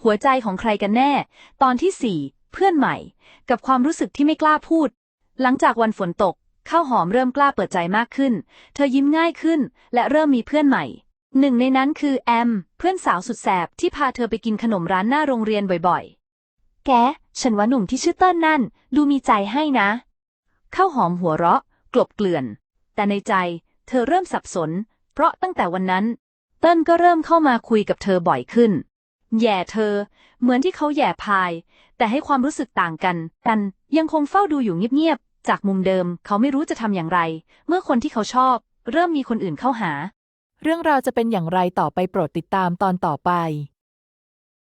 หัวใจของใครกันแน่ ตอนที่ 4 เพื่อนใหม่ กับความรู้สึกที่ไม่กล้าพูด หลังจากวันฝนตกข้าวหอมเริ่มกล้าเปิดใจมากขึ้น เธอยิ้มง่ายขึ้น และเริ่มมีเพื่อนใหม่ หนึ่งในนั้นคือแอม เพื่อนสาวสุดแสบที่พาเธอไปกินขนมร้านหน้าโรงเรียนบ่อยๆ แก ฉันว่าหนุ่มที่ชื่อเติ้ลนั่น ดูมีใจให้นะข้าวหอมหัวเราะ กลบเกลื่อน แต่ในใจ เธอเริ่มสับสน เพราะตั้งแต่วันนั้น เติ้ลก็เริ่มเข้ามาคุยกับเธอบ่อยขึ้น แย่เธอ เหมือนที่เขาแย่พาย แต่ให้ความรู้สึกต่างกันยังคงเฝ้าดูอยู่เงียบๆ จากมุมเดิมเขาไม่รู้จะทำอย่างไร เมื่อคนที่เขาชอบ เริ่มมีคนอื่นเข้าหา เรื่องราวจะเป็นอย่างไรต่อไปโปรดติดตามตอนต่อไป